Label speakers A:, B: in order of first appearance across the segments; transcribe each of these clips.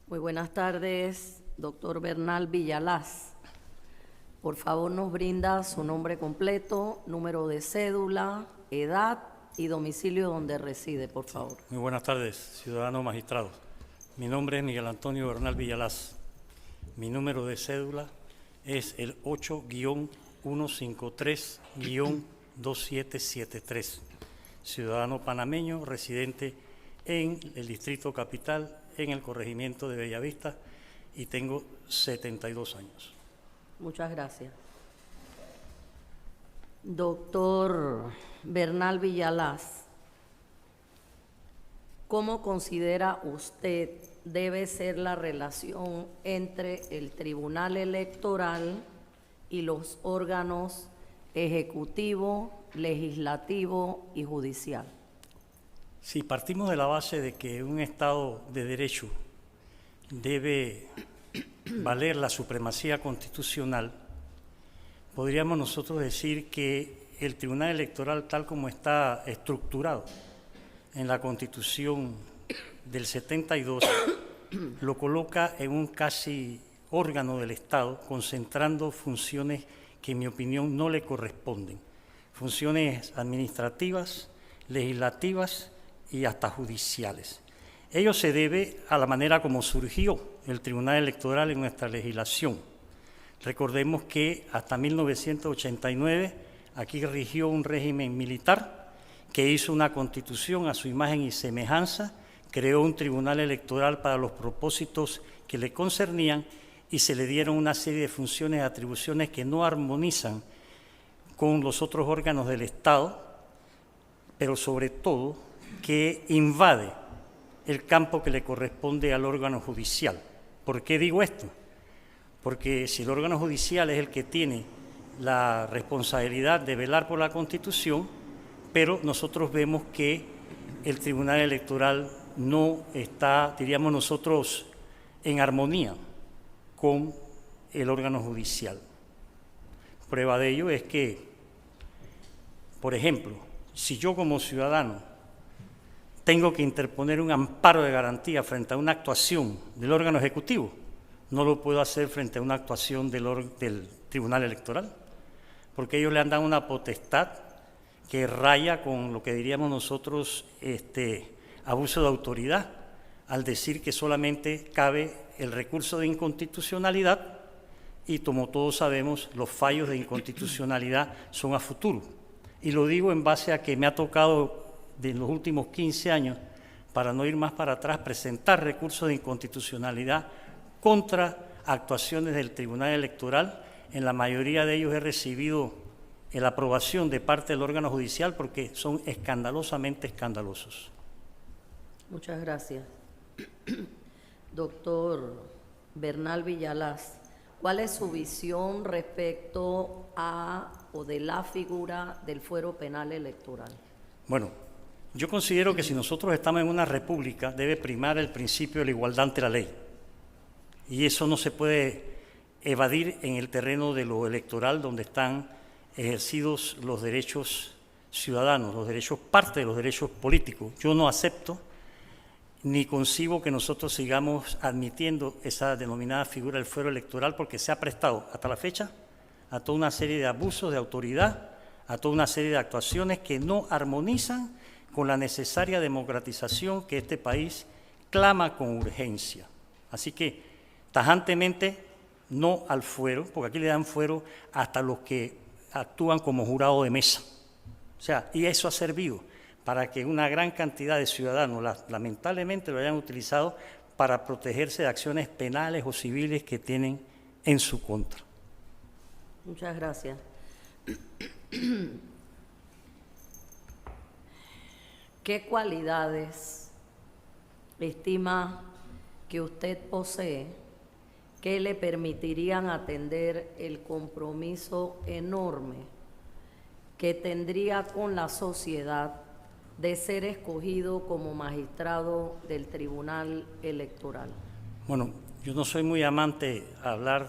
A: Muy buenas tardes, doctor Bernal Villalaz. Por favor, nos brinda su nombre completo, número de cédula, edad y domicilio donde reside, por favor.
B: Muy buenas tardes, ciudadanos magistrados. Mi nombre es Miguel Antonio Bernal Villalaz. Mi número de cédula es el 8-153-2773. Ciudadano panameño, residente en el Distrito Capital, en el corregimiento de Bellavista, y tengo 72 años.
A: Muchas gracias. Doctor Bernal Villalaz, ¿cómo considera usted debe ser la relación entre el Tribunal Electoral y los órganos ejecutivo, legislativo y judicial?
B: Si partimos de la base de que un Estado de Derecho debe valer la supremacía constitucional, podríamos nosotros decir que el Tribunal Electoral, tal como está estructurado en la Constitución del 72, lo coloca en un casi órgano del Estado, concentrando funciones que en mi opinión no le corresponden, funciones administrativas, legislativas y hasta judiciales. Ello se debe a la manera como surgió el Tribunal Electoral en nuestra legislación. Recordemos que hasta 1989 aquí rigió un régimen militar que hizo una constitución a su imagen y semejanza, creó un tribunal electoral para los propósitos que le concernían y se le dieron una serie de funciones y atribuciones que no armonizan con los otros órganos del Estado, pero sobre todo que invade el campo que le corresponde al órgano judicial. ¿Por qué digo esto? Porque si el órgano judicial es el que tiene la responsabilidad de velar por la Constitución, pero nosotros vemos que el Tribunal Electoral no está, diríamos nosotros, en armonía con el órgano judicial. Prueba de ello es que, por ejemplo, si yo como ciudadano tengo que interponer un amparo de garantía frente a una actuación del órgano ejecutivo, no lo puedo hacer frente a una actuación del Tribunal Electoral, porque ellos le han dado una potestad que raya con lo que diríamos nosotros abuso de autoridad, al decir que solamente cabe el recurso de inconstitucionalidad y, como todos sabemos, los fallos de inconstitucionalidad son a futuro. Y lo digo en base a que me ha tocado de los últimos 15 años, para no ir más para atrás, presentar recursos de inconstitucionalidad contra actuaciones del Tribunal Electoral. En la mayoría de ellos he recibido la aprobación de parte del órgano judicial porque son escandalosamente escandalosos.
A: Muchas gracias. Doctor Bernal Villalaz, ¿cuál es su visión respecto a o de la figura del fuero penal electoral?
B: Bueno, yo considero que si nosotros estamos en una república debe primar el principio de la igualdad ante la ley, y eso no se puede evadir en el terreno de lo electoral, donde están ejercidos los derechos ciudadanos, los derechos, parte de los derechos políticos. Yo no acepto ni concibo que nosotros sigamos admitiendo esa denominada figura del fuero electoral, porque se ha prestado hasta la fecha a toda una serie de abusos de autoridad, a toda una serie de actuaciones que no armonizan con la necesaria democratización que este país clama con urgencia. Así que, tajantemente, no al fuero, porque aquí le dan fuero hasta los que actúan como jurado de mesa. O sea, y eso ha servido para que una gran cantidad de ciudadanos, lamentablemente, lo hayan utilizado para protegerse de acciones penales o civiles que tienen en su contra.
A: Muchas gracias. ¿Qué cualidades estima que usted posee que le permitirían atender el compromiso enorme que tendría con la sociedad de ser escogido como magistrado del Tribunal Electoral?
B: Bueno, yo no soy muy amante a hablar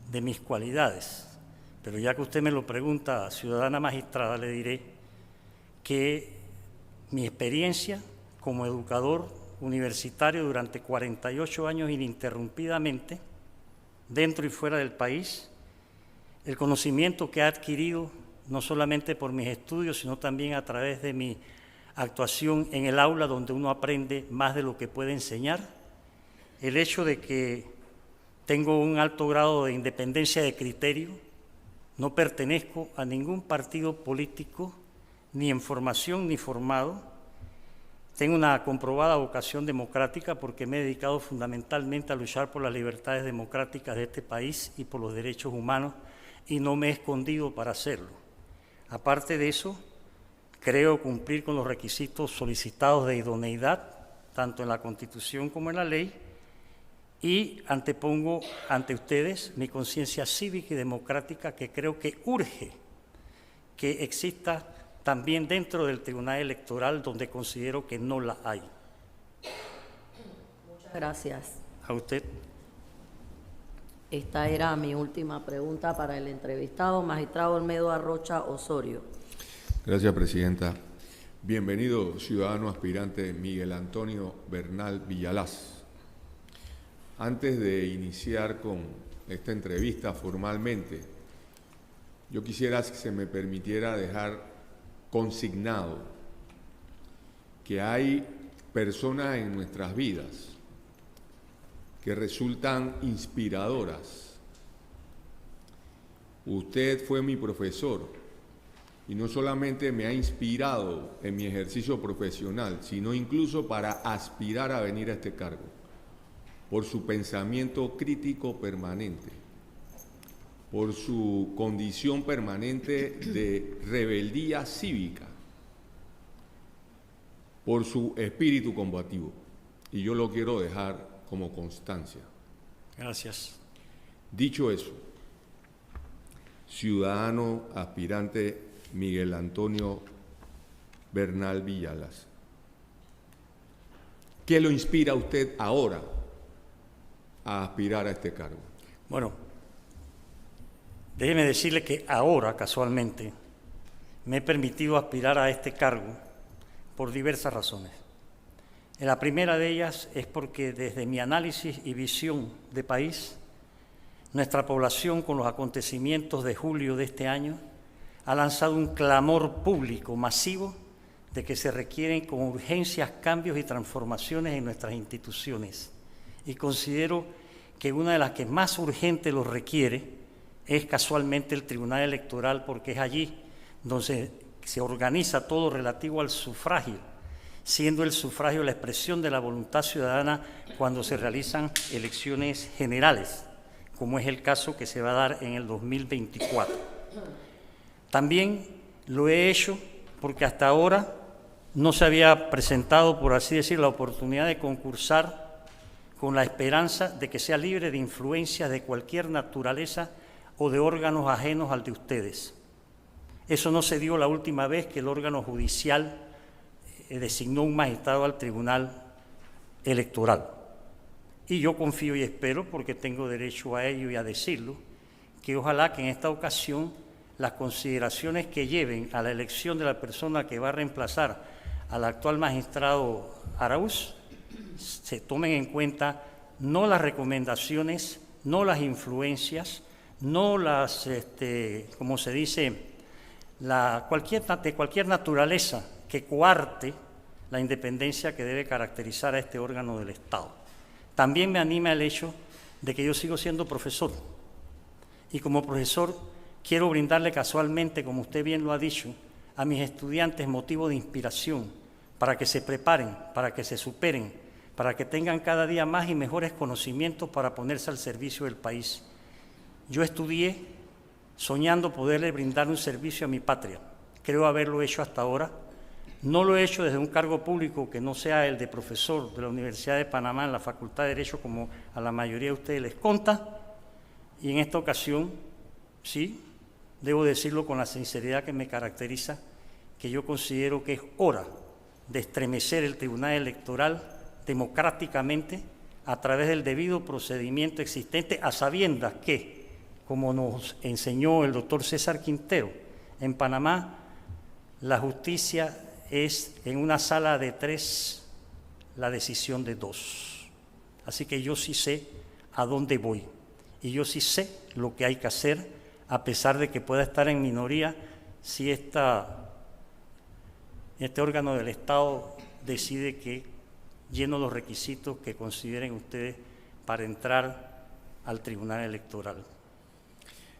B: de mis cualidades, pero ya que usted me lo pregunta, ciudadana magistrada, le diré que mi experiencia como educador universitario durante 48 años ininterrumpidamente, dentro y fuera del país, el conocimiento que he adquirido no solamente por mis estudios, sino también a través de mi actuación en el aula, donde uno aprende más de lo que puede enseñar, el hecho de que tengo un alto grado de independencia de criterio, no pertenezco a ningún partido político, ni en formación ni formado, tengo una comprobada vocación democrática porque me he dedicado fundamentalmente a luchar por las libertades democráticas de este país y por los derechos humanos, y no me he escondido para hacerlo. Aparte de eso, creo cumplir con los requisitos solicitados de idoneidad, tanto en la Constitución como en la ley, y antepongo ante ustedes mi conciencia cívica y democrática, que creo que urge que exista también dentro del Tribunal Electoral, donde considero que no la hay.
A: Muchas gracias.
B: A usted.
A: Esta era mi última pregunta para el entrevistado, magistrado Olmedo Arrocha Osorio.
C: Gracias, presidenta. Bienvenido, ciudadano aspirante Miguel Antonio Bernal Villalaz. Antes de iniciar con esta entrevista formalmente, yo quisiera que se me permitiera dejar consignado que hay personas en nuestras vidas que resultan inspiradoras. Usted fue mi profesor y no solamente me ha inspirado en mi ejercicio profesional, sino incluso para aspirar a venir a este cargo, por su pensamiento crítico permanente, por su condición permanente de rebeldía cívica, por su espíritu combativo. Y yo lo quiero dejar como constancia.
B: Gracias.
C: Dicho eso, ciudadano aspirante Miguel Antonio Bernal Villalaz, ¿qué lo inspira a usted ahora a aspirar a este cargo?
B: Bueno, déjeme decirle que ahora, casualmente, me he permitido aspirar a este cargo por diversas razones. La primera de ellas es porque desde mi análisis y visión de país, nuestra población con los acontecimientos de julio de este año ha lanzado un clamor público masivo de que se requieren con urgencias cambios y transformaciones en nuestras instituciones. Y considero que una de las que más urgente los requiere es casualmente el Tribunal Electoral, porque es allí donde se organiza todo relativo al sufragio, siendo el sufragio la expresión de la voluntad ciudadana cuando se realizan elecciones generales, como es el caso que se va a dar en el 2024. También lo he hecho porque hasta ahora no se había presentado, por así decir, la oportunidad de concursar con la esperanza de que sea libre de influencias de cualquier naturaleza o de órganos ajenos al de ustedes. Eso no se dio la última vez que el órgano judicial designó un magistrado al Tribunal Electoral. Y yo confío y espero, porque tengo derecho a ello y a decirlo, que ojalá que en esta ocasión las consideraciones que lleven a la elección de la persona que va a reemplazar al actual magistrado Araúz se tomen en cuenta no las recomendaciones, no las influencias, no las, como se dice, de cualquier naturaleza que coarte la independencia que debe caracterizar a este órgano del Estado. También me anima el hecho de que yo sigo siendo profesor, y como profesor quiero brindarle casualmente, como usted bien lo ha dicho, a mis estudiantes motivo de inspiración para que se preparen, para que se superen, para que tengan cada día más y mejores conocimientos para ponerse al servicio del país. Yo estudié soñando poderle brindar un servicio a mi patria. Creo haberlo hecho hasta ahora. No lo he hecho desde un cargo público que no sea el de profesor de la Universidad de Panamá en la Facultad de Derecho, como a la mayoría de ustedes les consta, y en esta ocasión, sí, debo decirlo con la sinceridad que me caracteriza, que yo considero que es hora de estremecer el Tribunal Electoral democráticamente a través del debido procedimiento existente, a sabiendas que, como nos enseñó el doctor César Quintero, en Panamá la justicia es en una sala de 3 la decisión de 2. Así que yo sí sé a dónde voy y yo sí sé lo que hay que hacer, a pesar de que pueda estar en minoría si este órgano del Estado decide que lleno los requisitos que consideren ustedes para entrar al Tribunal Electoral.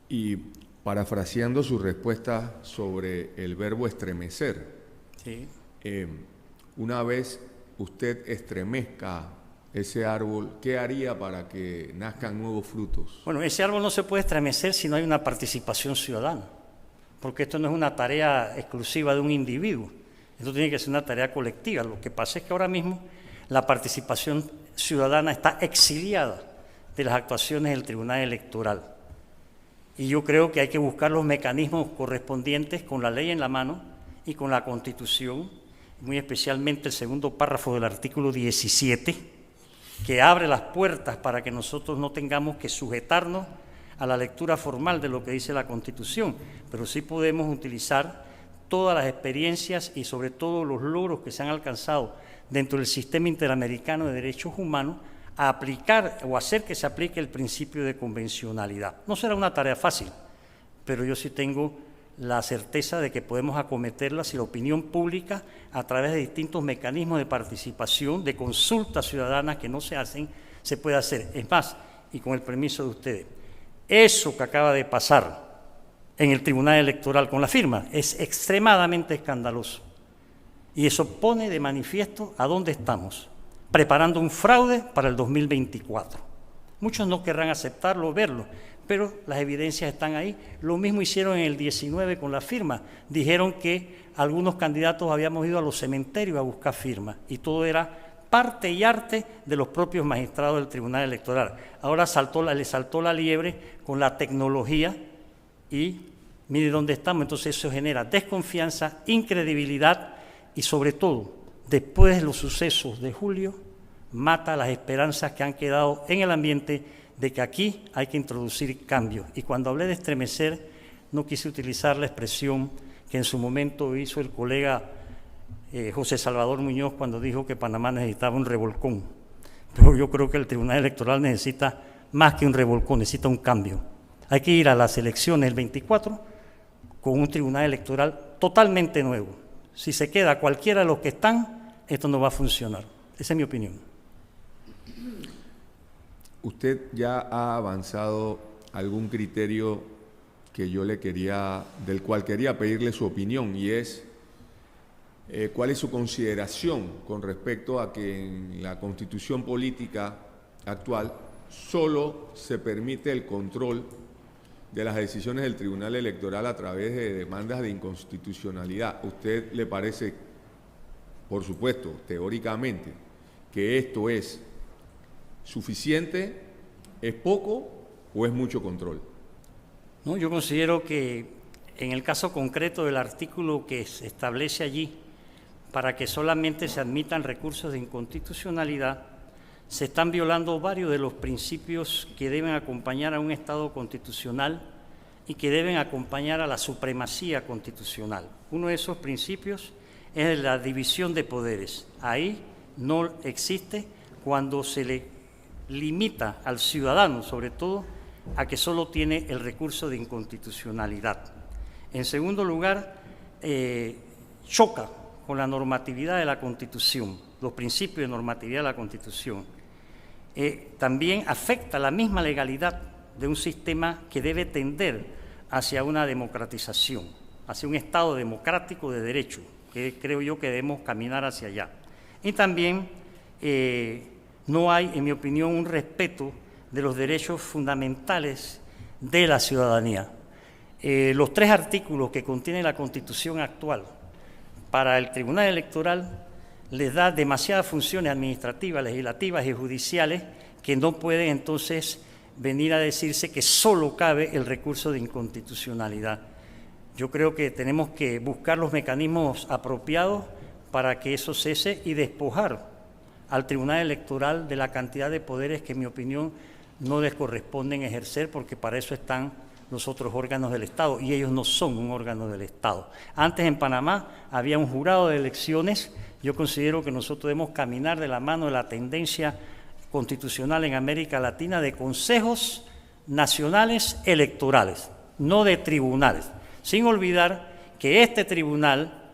C: Y parafraseando su respuesta sobre el verbo estremecer,
B: ¿Sí?
C: Una vez usted estremezca ese árbol, ¿qué haría para que nazcan nuevos frutos?
B: Bueno, ese árbol no se puede estremecer si no hay una participación ciudadana, porque esto no es una tarea exclusiva de un individuo, esto tiene que ser una tarea colectiva. Lo que pasa es que ahora mismo la participación ciudadana está exiliada de las actuaciones del Tribunal Electoral. Y yo creo que hay que buscar los mecanismos correspondientes con la ley en la mano y con la Constitución, muy especialmente el segundo párrafo del artículo 17, que abre las puertas para que nosotros no tengamos que sujetarnos a la lectura formal de lo que dice la Constitución, pero sí podemos utilizar todas las experiencias y sobre todo los logros que se han alcanzado dentro del sistema interamericano de derechos humanos a aplicar o hacer que se aplique el principio de convencionalidad. No será una tarea fácil, pero yo sí tengo la certeza de que podemos acometerla si la opinión pública, a través de distintos mecanismos de participación, de consultas ciudadanas que no se hacen, se puede hacer. Es más, y con el permiso de ustedes, eso que acaba de pasar en el Tribunal Electoral con la firma es extremadamente escandaloso. Y eso pone de manifiesto a dónde estamos, preparando un fraude para el 2024. Muchos no querrán aceptarlo o verlo, pero las evidencias están ahí. Lo mismo hicieron en el 19 con la firma. Dijeron que algunos candidatos habíamos ido a los cementerios a buscar firmas y todo era parte y arte de los propios magistrados del Tribunal Electoral. Ahora le saltó la liebre con la tecnología y mire dónde estamos. Entonces eso genera desconfianza, incredibilidad y sobre todo, después de los sucesos de julio, mata las esperanzas que han quedado en el ambiente de que aquí hay que introducir cambios. Y cuando hablé de estremecer, no quise utilizar la expresión que en su momento hizo el colega José Salvador Muñoz cuando dijo que Panamá necesitaba un revolcón. Pero yo creo que el Tribunal Electoral necesita más que un revolcón, necesita un cambio. Hay que ir a las elecciones el 24 con un Tribunal Electoral totalmente nuevo. Si se queda cualquiera de los que están, esto no va a funcionar. Esa es mi opinión.
C: ¿Usted ya ha avanzado algún criterio que yo del cual quería pedirle su opinión, y es cuál es su consideración con respecto a que en la Constitución política actual solo se permite el control de las decisiones del Tribunal Electoral a través de demandas de inconstitucionalidad? ¿Usted le parece, por supuesto, teóricamente, que esto es suficiente, es poco o es mucho control?
B: No, yo considero que en el caso concreto del artículo que se establece allí, para que solamente se admitan recursos de inconstitucionalidad, se están violando varios de los principios que deben acompañar a un Estado constitucional y que deben acompañar a la supremacía constitucional. Uno de esos principios es la división de poderes. Ahí no existe cuando se le limita al ciudadano, sobre todo, a que solo tiene el recurso de inconstitucionalidad. En segundo lugar, choca con la normatividad de la Constitución, los principios de normatividad de la Constitución. También afecta la misma legalidad de un sistema que debe tender hacia una democratización, hacia un Estado democrático de derecho, que creo yo que debemos caminar hacia allá. Y también no hay, en mi opinión, un respeto de los derechos fundamentales de la ciudadanía. Los 3 artículos que contiene la Constitución actual para el Tribunal Electoral les da demasiadas funciones administrativas, legislativas y judiciales que no pueden entonces venir a decirse que solo cabe el recurso de inconstitucionalidad. Yo creo que tenemos que buscar los mecanismos apropiados para que eso cese y despojar al Tribunal Electoral de la cantidad de poderes que, en mi opinión, no les corresponden ejercer, porque para eso están los otros órganos del Estado, y ellos no son un órgano del Estado. Antes en Panamá había un jurado de elecciones Yo considero que nosotros debemos caminar de la mano de la tendencia constitucional en América Latina de consejos nacionales electorales, no de tribunales, sin olvidar que este tribunal,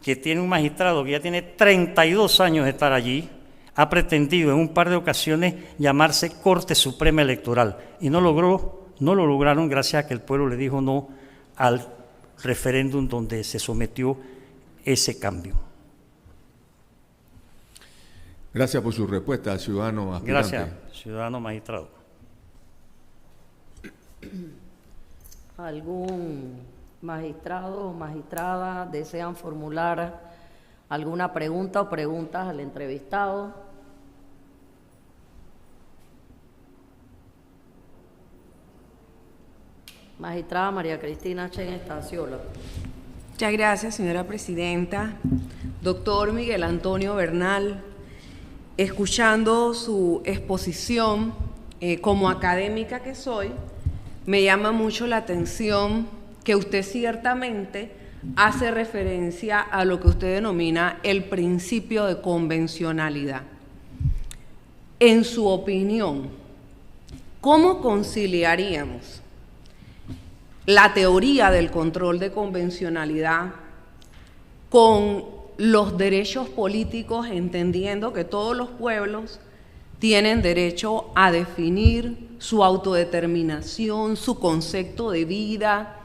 B: que tiene un magistrado que ya tiene 32 años de estar allí, ha pretendido en un par de ocasiones llamarse Corte Suprema Electoral y no lo lograron gracias a que el pueblo le dijo no al referéndum donde se sometió ese cambio.
C: Gracias por su respuesta, ciudadano aspirante.
B: Gracias, ciudadano magistrado.
A: ¿Algún magistrado o magistrada desean formular alguna pregunta o preguntas al entrevistado? Magistrada María Cristina Chen Estanciola.
D: Muchas gracias, señora presidenta. Doctor Miguel Antonio Bernal, escuchando su exposición, como académica que soy, me llama mucho la atención que usted ciertamente hace referencia a lo que usted denomina el principio de convencionalidad. En su opinión, ¿cómo conciliaríamos la teoría del control de convencionalidad con los derechos políticos, entendiendo que todos los pueblos tienen derecho a definir su autodeterminación, su concepto de vida,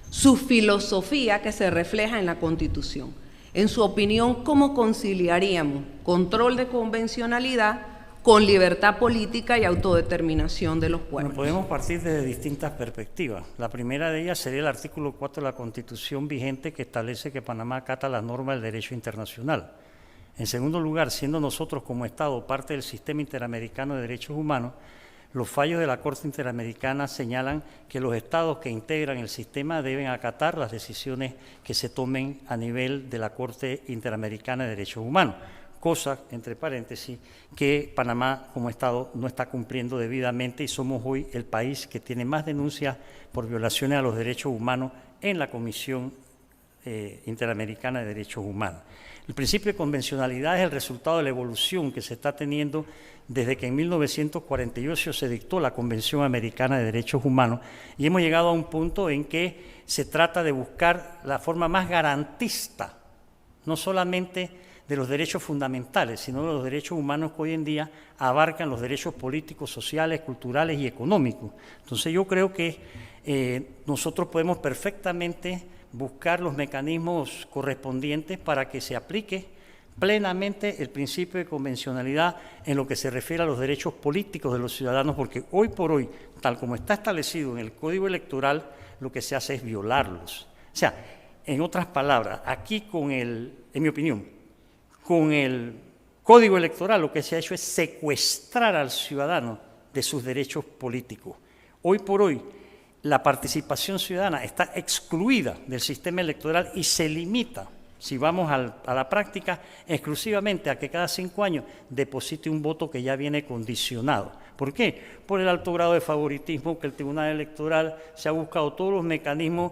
D: su filosofía que se refleja en la Constitución? En su opinión, ¿cómo conciliaríamos control de convencionalidad con libertad política y autodeterminación de los pueblos?
B: Bueno, podemos partir desde distintas perspectivas. La primera de ellas sería el artículo 4 de la Constitución vigente, que establece que Panamá acata las normas del derecho internacional. En segundo lugar, siendo nosotros como Estado parte del Sistema Interamericano de Derechos Humanos, los fallos de la Corte Interamericana señalan que los Estados que integran el sistema deben acatar las decisiones que se tomen a nivel de la Corte Interamericana de Derechos Humanos, cosa, entre paréntesis, que Panamá como Estado no está cumpliendo debidamente y somos hoy el país que tiene más denuncias por violaciones a los derechos humanos en la Comisión Interamericana de Derechos Humanos. El principio de convencionalidad es el resultado de la evolución que se está teniendo desde que en 1948 se dictó la Convención Americana de Derechos Humanos y hemos llegado a un punto en que se trata de buscar la forma más garantista, no solamente de los derechos fundamentales, sino de los derechos humanos que hoy en día abarcan los derechos políticos, sociales, culturales y económicos. Entonces yo creo que nosotros podemos perfectamente buscar los mecanismos correspondientes para que se aplique plenamente el principio de convencionalidad en lo que se refiere a los derechos políticos de los ciudadanos, porque hoy por hoy, tal como está establecido en el Código Electoral, lo que se hace es violarlos. O sea, en otras palabras, aquí en mi opinión, con el Código Electoral lo que se ha hecho es secuestrar al ciudadano de sus derechos políticos. Hoy por hoy, la participación ciudadana está excluida del sistema electoral y se limita, si vamos a la práctica, exclusivamente a que cada 5 años deposite un voto que ya viene condicionado. ¿Por qué? Por el alto grado de favoritismo que el Tribunal Electoral se ha buscado todos los mecanismos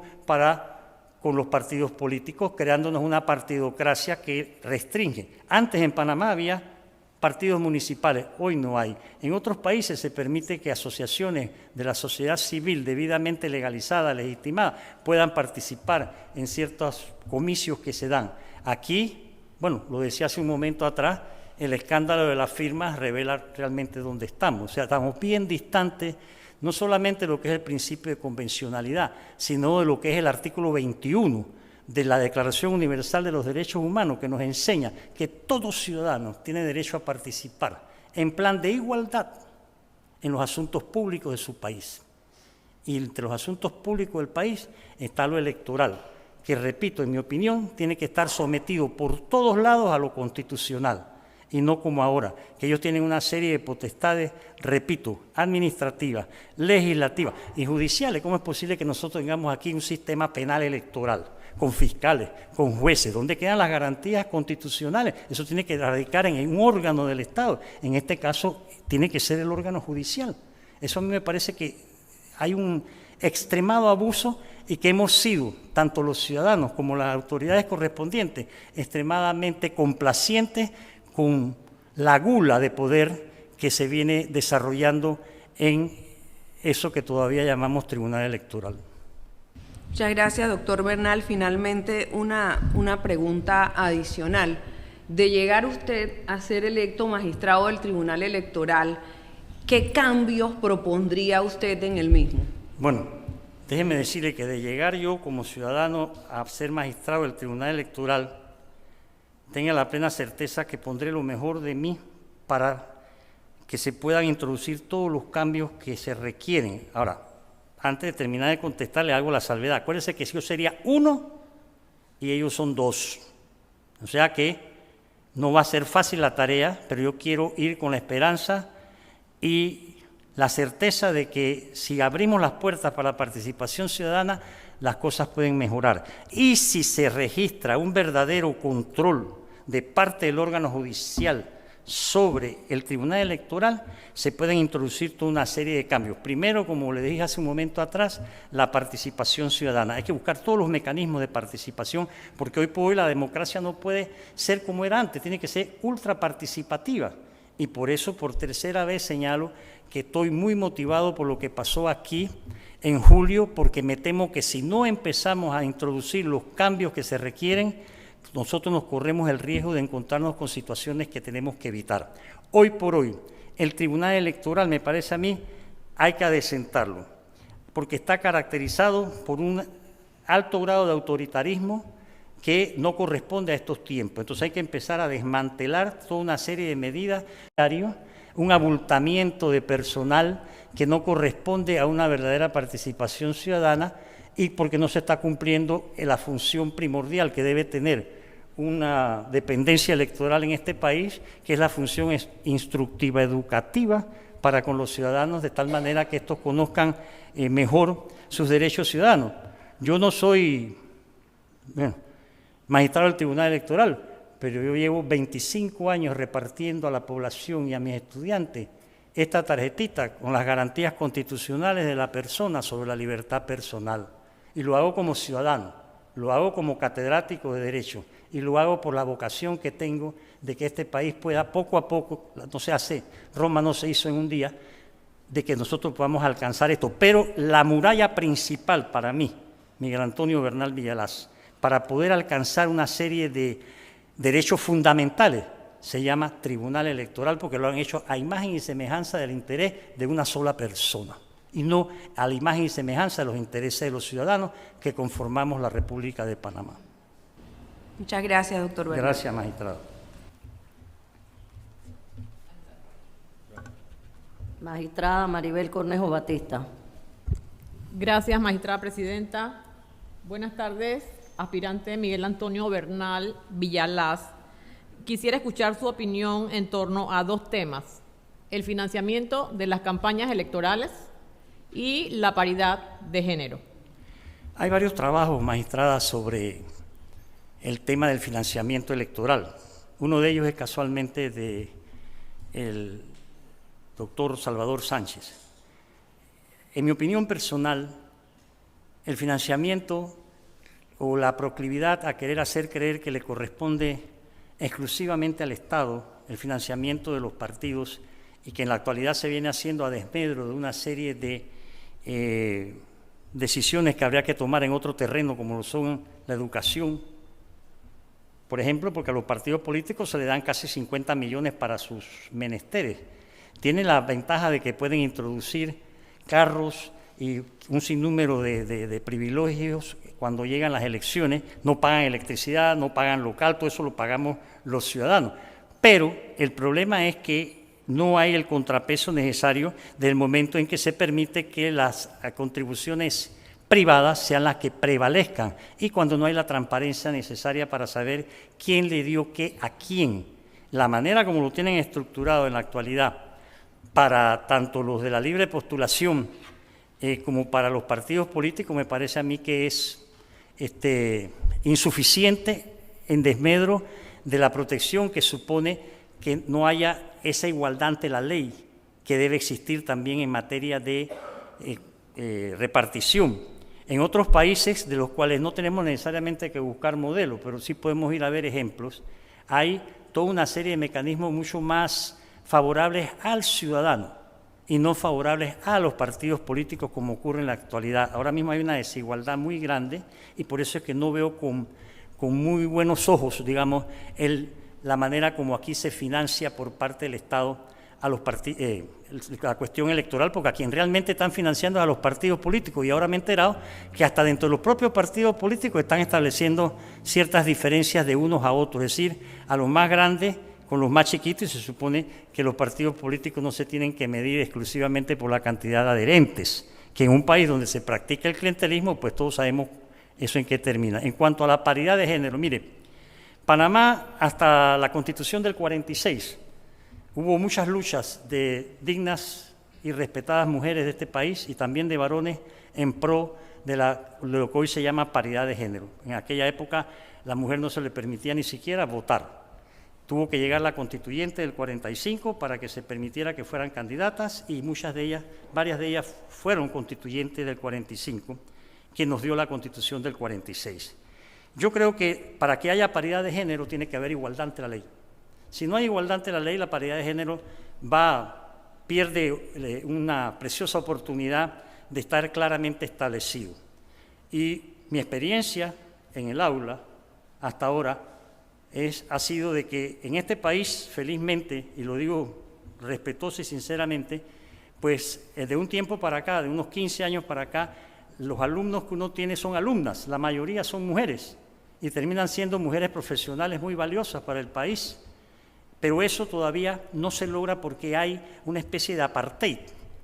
B: con los partidos políticos, creándonos una partidocracia que restringe. Antes en Panamá había partidos municipales, hoy no hay. En otros países se permite que asociaciones de la sociedad civil debidamente legalizadas, legitimadas, puedan participar en ciertos comicios que se dan. Aquí, bueno, lo decía hace un momento atrás, el escándalo de las firmas revela realmente dónde estamos. O sea, estamos bien distantes, no solamente de lo que es el principio de convencionalidad, sino de lo que es el artículo 21 de la Declaración Universal de los Derechos Humanos, que nos enseña que todo ciudadano tiene derecho a participar en plan de igualdad en los asuntos públicos de su país. Y entre los asuntos públicos del país está lo electoral, que, repito, en mi opinión, tiene que estar sometido por todos lados a lo constitucional, y no como ahora, que ellos tienen una serie de potestades, repito, administrativas, legislativas y judiciales. ¿Cómo es posible que nosotros tengamos aquí un sistema penal electoral, con fiscales, con jueces? ¿Dónde quedan las garantías constitucionales? Eso tiene que radicar en un órgano del Estado. En este caso, tiene que ser el órgano judicial. Eso a mí me parece que hay un extremado abuso y que hemos sido, tanto los ciudadanos como las autoridades correspondientes, extremadamente complacientes con la gula de poder que se viene desarrollando en eso que todavía llamamos Tribunal Electoral.
D: Muchas gracias, doctor Bernal. Finalmente, una pregunta adicional. De llegar usted a ser electo magistrado del Tribunal Electoral, ¿qué cambios propondría usted en el mismo?
B: Bueno, déjeme decirle que de llegar yo como ciudadano a ser magistrado del Tribunal Electoral, tenga la plena certeza que pondré lo mejor de mí para que se puedan introducir todos los cambios que se requieren. Ahora, antes de terminar de contestar, le hago la salvedad. Acuérdense que yo sería uno y ellos son dos. O sea que no va a ser fácil la tarea, pero yo quiero ir con la esperanza y la certeza de que si abrimos las puertas para la participación ciudadana, las cosas pueden mejorar. Y si se registra un verdadero control de parte del órgano judicial sobre el Tribunal Electoral, se pueden introducir toda una serie de cambios. Primero, como le dije hace un momento atrás, la participación ciudadana. Hay que buscar todos los mecanismos de participación, porque hoy por hoy la democracia no puede ser como era antes, tiene que ser ultra participativa. Y por eso, por tercera vez, señalo que estoy muy motivado por lo que pasó aquí en julio, porque me temo que si no empezamos a introducir los cambios que se requieren, nosotros nos corremos el riesgo de encontrarnos con situaciones que tenemos que evitar. Hoy por hoy, el Tribunal Electoral, me parece a mí, hay que adecentarlo, porque está caracterizado por un alto grado de autoritarismo que no corresponde a estos tiempos. Entonces hay que empezar a desmantelar toda una serie de medidas, un abultamiento de personal que no corresponde a una verdadera participación ciudadana y porque no se está cumpliendo la función primordial que debe tener una dependencia electoral en este país, que es la función instructiva, educativa para con los ciudadanos, de tal manera que estos conozcan mejor sus derechos ciudadanos. Yo no soy magistrado del Tribunal Electoral, pero yo llevo 25 años repartiendo a la población y a mis estudiantes esta tarjetita con las garantías constitucionales de la persona sobre la libertad personal. Y lo hago como ciudadano, lo hago como catedrático de Derecho y lo hago por la vocación que tengo de que este país pueda poco a poco, no se hace, Roma no se hizo en un día, de que nosotros podamos alcanzar esto. Pero la muralla principal para mí, Miguel Antonio Bernal Villalaz, para poder alcanzar una serie de derechos fundamentales, se llama Tribunal Electoral, porque lo han hecho a imagen y semejanza del interés de una sola persona, y no a la imagen y semejanza de los intereses de los ciudadanos que conformamos la República de Panamá.
D: Muchas gracias, doctor Bernal.
B: Gracias, magistrado.
A: Magistrada Maribel Cornejo Batista.
E: Gracias, magistrada presidenta. Buenas tardes, aspirante Miguel Antonio Bernal Villalaz. Quisiera escuchar su opinión en torno a dos temas: el financiamiento de las campañas electorales y la paridad de género.
B: Hay varios trabajos, magistrada, sobre el tema del financiamiento electoral. Uno de ellos es casualmente del doctor Salvador Sánchez. En mi opinión personal, el financiamiento o la proclividad a querer hacer creer que le corresponde exclusivamente al Estado el financiamiento de los partidos y que en la actualidad se viene haciendo a desmedro de una serie de decisiones que habría que tomar en otro terreno, como lo son la educación, por ejemplo, porque a los partidos políticos se le dan casi 50 millones para sus menesteres. Tienen la ventaja de que pueden introducir carros y un sinnúmero de privilegios cuando llegan las elecciones. No pagan electricidad, no pagan local, todo eso lo pagamos los ciudadanos. Pero el problema es que no hay el contrapeso necesario del momento en que se permite que las contribuciones privadas sean las que prevalezcan y cuando no hay la transparencia necesaria para saber quién le dio qué a quién. La manera como lo tienen estructurado en la actualidad para tanto los de la libre postulación como para los partidos políticos me parece a mí que es insuficiente en desmedro de la protección que supone que no haya esa igualdad ante la ley que debe existir también en materia de repartición. En otros países, de los cuales no tenemos necesariamente que buscar modelos, pero sí podemos ir a ver ejemplos, hay toda una serie de mecanismos mucho más favorables al ciudadano y no favorables a los partidos políticos como ocurre en la actualidad. Ahora mismo hay una desigualdad muy grande y por eso es que no veo con muy buenos ojos, digamos, la manera como aquí se financia por parte del Estado a los la cuestión electoral, porque a quien realmente están financiando es a los partidos políticos, y ahora me he enterado que hasta dentro de los propios partidos políticos están estableciendo ciertas diferencias de unos a otros, es decir, a los más grandes con los más chiquitos, y se supone que los partidos políticos no se tienen que medir exclusivamente por la cantidad de adherentes, que en un país donde se practica el clientelismo, pues todos sabemos eso en qué termina. En cuanto a la paridad de género, mire, Panamá hasta la Constitución del 46 hubo muchas luchas de dignas y respetadas mujeres de este país y también de varones en pro de lo que hoy se llama paridad de género. En aquella época la mujer no se le permitía ni siquiera votar. Tuvo que llegar la constituyente del 45 para que se permitiera que fueran candidatas y varias de ellas fueron constituyentes del 45, que nos dio la Constitución del 46. Yo creo que para que haya paridad de género tiene que haber igualdad ante la ley. Si no hay igualdad ante la ley, la paridad de género pierde una preciosa oportunidad de estar claramente establecido. Y mi experiencia en el aula hasta ahora ha sido de que en este país, felizmente, y lo digo respetuoso y sinceramente, pues de un tiempo para acá, de unos 15 años para acá, los alumnos que uno tiene son alumnas, la mayoría son mujeres, y terminan siendo mujeres profesionales muy valiosas para el país. Pero eso todavía no se logra porque hay una especie de apartheid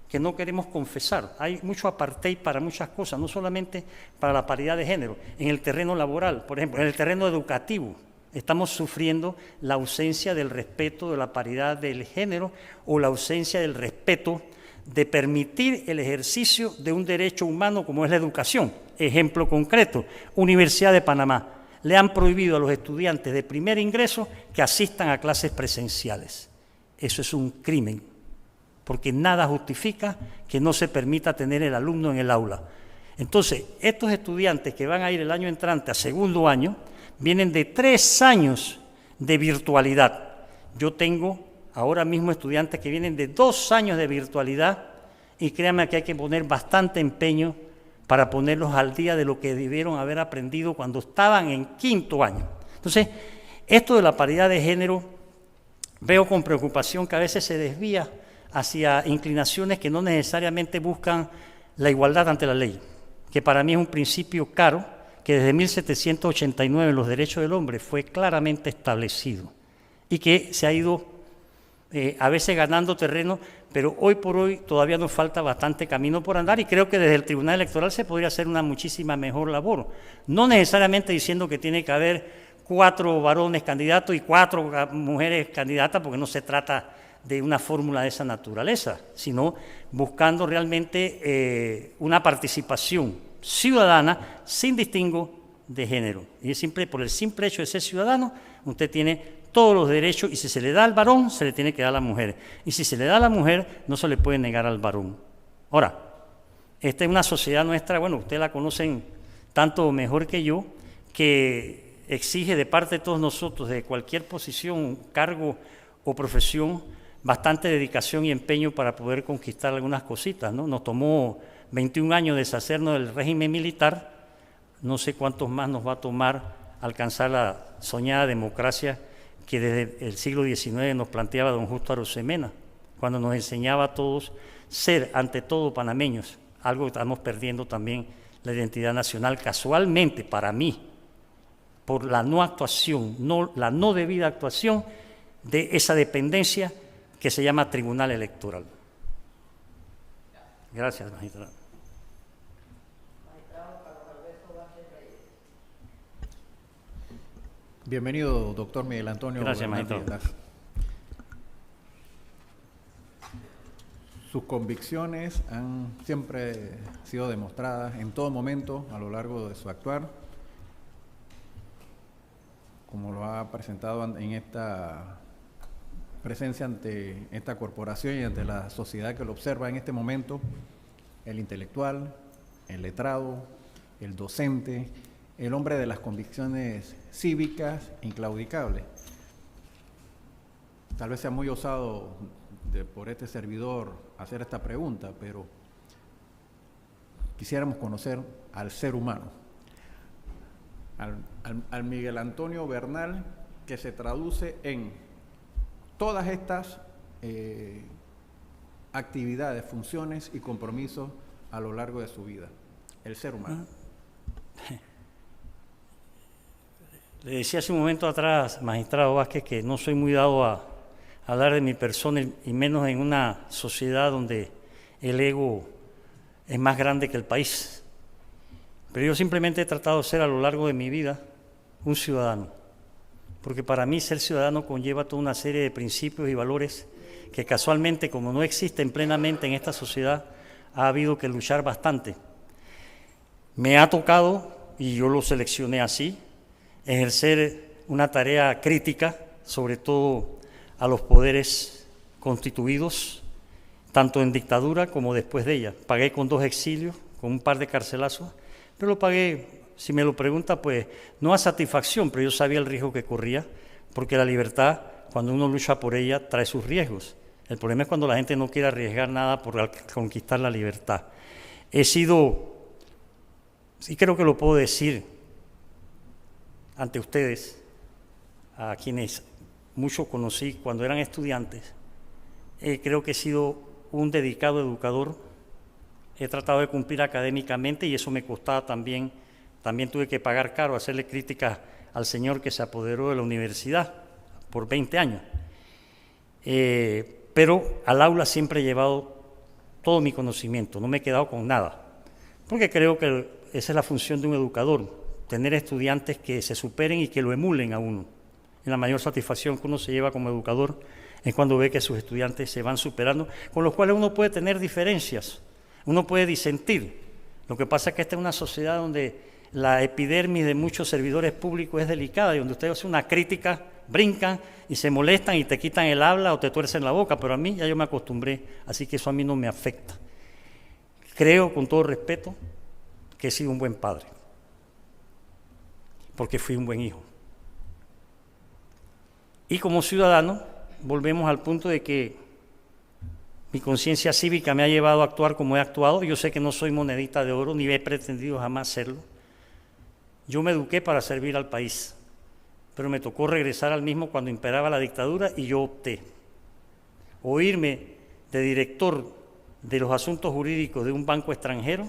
B: que no queremos confesar. Hay mucho apartheid para muchas cosas, no solamente para la paridad de género. En el terreno laboral, por ejemplo, en el terreno educativo, estamos sufriendo la ausencia del respeto de la paridad del género o la ausencia del respeto de permitir el ejercicio de un derecho humano como es la educación. Ejemplo concreto, Universidad de Panamá. Le han prohibido a los estudiantes de primer ingreso que asistan a clases presenciales. Eso es un crimen, porque nada justifica que no se permita tener el alumno en el aula. Entonces, estos estudiantes que van a ir el año entrante a segundo año, vienen de 3 años de virtualidad. Yo tengo ahora mismo estudiantes que vienen de 2 años de virtualidad y créanme que hay que poner bastante empeño para ponerlos al día de lo que debieron haber aprendido cuando estaban en 5º año. Entonces, esto de la paridad de género, veo con preocupación que a veces se desvía hacia inclinaciones que no necesariamente buscan la igualdad ante la ley, que para mí es un principio caro, que desde 1789 en los derechos del hombre fue claramente establecido y que se ha ido a veces ganando terreno, pero hoy por hoy todavía nos falta bastante camino por andar y creo que desde el Tribunal Electoral se podría hacer una muchísima mejor labor. No necesariamente diciendo que tiene que haber 4 varones candidatos y 4 mujeres candidatas, porque no se trata de una fórmula de esa naturaleza, sino buscando realmente una participación ciudadana sin distingo de género. Y es simple, por el simple hecho de ser ciudadano, usted tiene todos los derechos, y si se le da al varón, se le tiene que dar a la mujer. Y si se le da a la mujer, no se le puede negar al varón. Ahora, esta es una sociedad nuestra, bueno, ustedes la conocen tanto mejor que yo, que exige de parte de todos nosotros, de cualquier posición, cargo o profesión, bastante dedicación y empeño para poder conquistar algunas cositas, ¿no? Nos tomó 21 años deshacernos del régimen militar, no sé cuántos más nos va a tomar alcanzar la soñada democracia que desde el siglo XIX nos planteaba don Justo Arosemena, cuando nos enseñaba a todos ser ante todo panameños, algo que estamos perdiendo también la identidad nacional casualmente para mí, por la no actuación, la no debida actuación de esa dependencia que se llama Tribunal Electoral. Gracias, magistrado.
F: Bienvenido, doctor Miguel Antonio.
B: Gracias, magistrado.
F: Sus convicciones han siempre sido demostradas en todo momento a lo largo de su actuar, como lo ha presentado en esta presencia ante esta corporación y ante la sociedad que lo observa en este momento. el intelectual, el letrado, el docente, el hombre de las convicciones cívicas inclaudicables. Tal vez sea muy osado por este servidor hacer esta pregunta, pero quisiéramos conocer al ser humano, al Miguel Antonio Bernal, que se traduce en todas estas actividades, funciones y compromisos a lo largo de su vida, el ser humano.
B: Le decía hace un momento atrás, magistrado Vázquez, que no soy muy dado a hablar de mi persona, y menos en una sociedad donde el ego es más grande que el país. Pero yo simplemente he tratado de ser a lo largo de mi vida un ciudadano, porque para mí ser ciudadano conlleva toda una serie de principios y valores que casualmente, como no existen plenamente en esta sociedad, ha habido que luchar bastante. Me ha tocado, y yo lo seleccioné así, ejercer una tarea crítica, sobre todo a los poderes constituidos, tanto en dictadura como después de ella. Pagué con 2 exilios, con un par de carcelazos, pero lo pagué, si me lo pregunta, pues no a satisfacción, pero yo sabía el riesgo que corría, porque la libertad, cuando uno lucha por ella, trae sus riesgos. El problema es cuando la gente no quiere arriesgar nada por conquistar la libertad. He sido, sí creo que lo puedo decir ante ustedes, a quienes muchos conocí cuando eran estudiantes, creo que he sido un dedicado educador. He tratado de cumplir académicamente y eso me costaba también tuve que pagar caro, hacerle críticas al señor que se apoderó de la universidad por 20 años. Pero al aula siempre he llevado todo mi conocimiento, no me he quedado con nada, porque creo que esa es la función de un educador, tener estudiantes que se superen y que lo emulen a uno. Y la mayor satisfacción que uno se lleva como educador es cuando ve que sus estudiantes se van superando, con los cuales uno puede tener diferencias, uno puede disentir. Lo que pasa es que esta es una sociedad donde la epidermis de muchos servidores públicos es delicada y donde usted hace una crítica, brincan y se molestan y te quitan el habla o te tuercen la boca, pero a mí ya yo me acostumbré, así que eso a mí no me afecta. Creo, con todo respeto, que he sido un buen padre, porque fui un buen hijo. Y como ciudadano, volvemos al punto de que mi conciencia cívica me ha llevado a actuar como he actuado. Yo sé que no soy monedita de oro, ni he pretendido jamás serlo. Yo me eduqué para servir al país, pero me tocó regresar al mismo cuando imperaba la dictadura y yo opté o irme de director de los asuntos jurídicos de un banco extranjero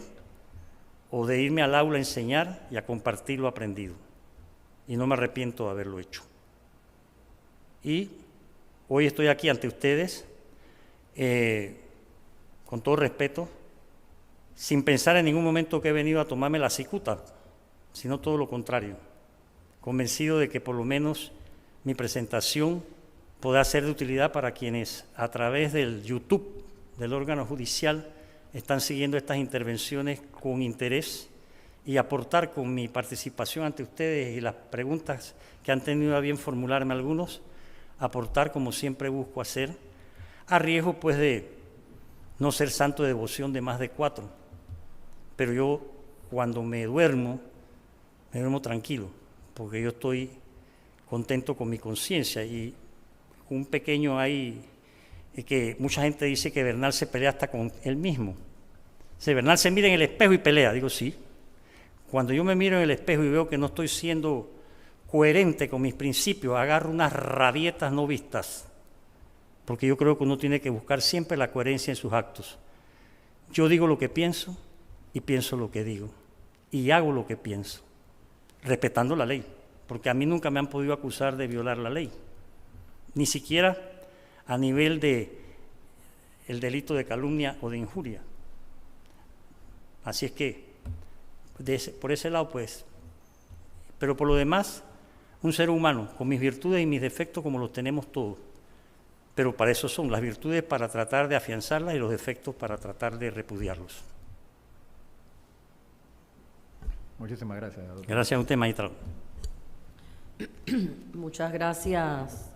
B: o de irme al aula a enseñar y a compartir lo aprendido. Y no me arrepiento de haberlo hecho. Y hoy estoy aquí ante ustedes, con todo respeto, sin pensar en ningún momento que he venido a tomarme la cicuta, sino todo lo contrario, convencido de que por lo menos mi presentación podrá ser de utilidad para quienes a través del YouTube del órgano judicial están siguiendo estas intervenciones con interés y aportar con mi participación ante ustedes y las preguntas que han tenido a bien formularme algunos, aportar como siempre busco hacer, a riesgo pues de no ser santo de devoción de más de 4, pero yo cuando me duermo tranquilo, porque yo estoy contento con mi conciencia. Y un pequeño ahí, que mucha gente dice que Bernal se pelea hasta con él mismo. Si Bernal se mira en el espejo y pelea, digo sí. Cuando yo me miro en el espejo y veo que no estoy siendo coherente con mis principios, agarro unas rabietas no vistas, porque yo creo que uno tiene que buscar siempre la coherencia en sus actos. Yo digo lo que pienso y pienso lo que digo y hago lo que pienso, respetando la ley, porque a mí nunca me han podido acusar de violar la ley, ni siquiera a nivel de el delito de calumnia o de injuria. Así es que, por ese lado, pues, pero por lo demás, un ser humano con mis virtudes y mis defectos como los tenemos todos, pero para eso son las virtudes, para tratar de afianzarlas, y los defectos para tratar de repudiarlos.
F: Muchísimas gracias, doctor.
B: Gracias a usted, magistrado.
A: Muchas gracias,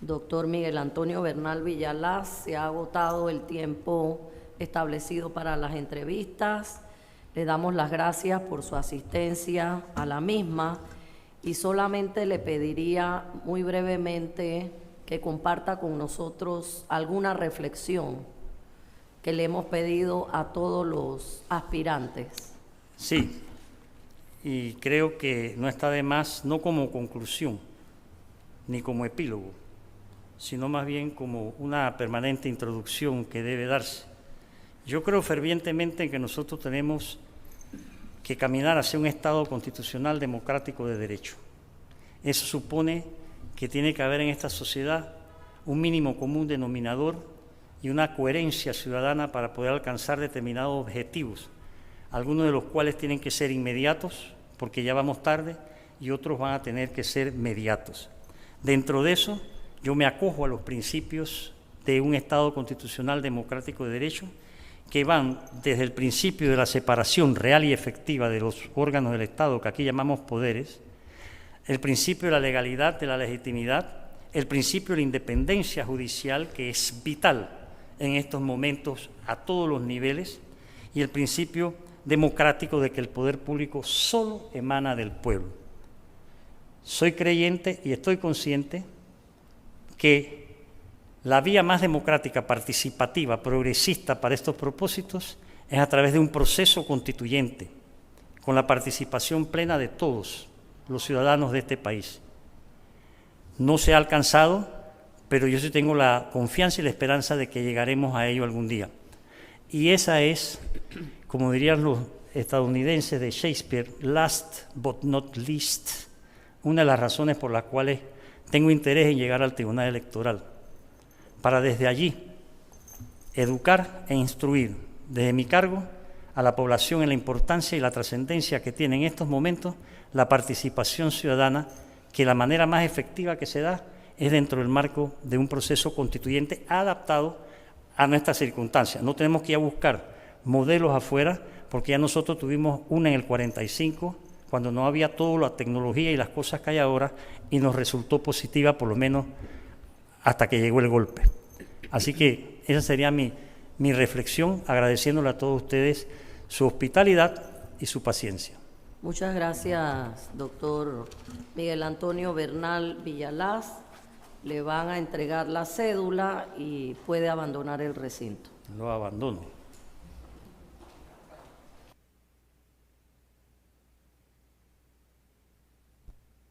A: doctor Miguel Antonio Bernal Villalaz. Se ha agotado el tiempo establecido para las entrevistas. Le damos las gracias por su asistencia a la misma y solamente le pediría muy brevemente que comparta con nosotros alguna reflexión que le hemos pedido a todos los aspirantes.
B: Sí, y creo que no está de más, no como conclusión ni como epílogo, sino más bien como una permanente introducción que debe darse. Yo creo fervientemente en que nosotros tenemos que caminar hacia un Estado constitucional democrático de derecho. Eso supone que tiene que haber en esta sociedad un mínimo común denominador y una coherencia ciudadana para poder alcanzar determinados objetivos, algunos de los cuales tienen que ser inmediatos, porque ya vamos tarde, y otros van a tener que ser mediatos. Dentro de eso, yo me acojo a los principios de un Estado constitucional democrático de derecho, que van desde el principio de la separación real y efectiva de los órganos del Estado, que aquí llamamos poderes, el principio de la legalidad, de la legitimidad, el principio de la independencia judicial, que es vital en estos momentos a todos los niveles, y el principio democrático de que el poder público solo emana del pueblo. Soy creyente y estoy consciente que la vía más democrática, participativa, progresista para estos propósitos es a través de un proceso constituyente, con la participación plena de todos los ciudadanos de este país. No se ha alcanzado, pero yo sí tengo la confianza y la esperanza de que llegaremos a ello algún día. Y esa es, como dirían los estadounidenses de Shakespeare, last but not least, una de las razones por las cuales tengo interés en llegar al Tribunal Electoral, para desde allí educar e instruir desde mi cargo a la población en la importancia y la trascendencia que tiene en estos momentos la participación ciudadana, que la manera más efectiva que se da es dentro del marco de un proceso constituyente adaptado a nuestras circunstancias. No tenemos que ir a buscar modelos afuera, porque ya nosotros tuvimos una en el 45, cuando no había toda la tecnología y las cosas que hay ahora, y nos resultó positiva, por lo menos hasta que llegó el golpe. Así que esa sería mi reflexión, agradeciéndole a todos ustedes su hospitalidad y su paciencia.
A: Muchas gracias, doctor Miguel Antonio Bernal Villalaz. Le van a entregar la cédula y puede abandonar el recinto.
B: Lo abandono.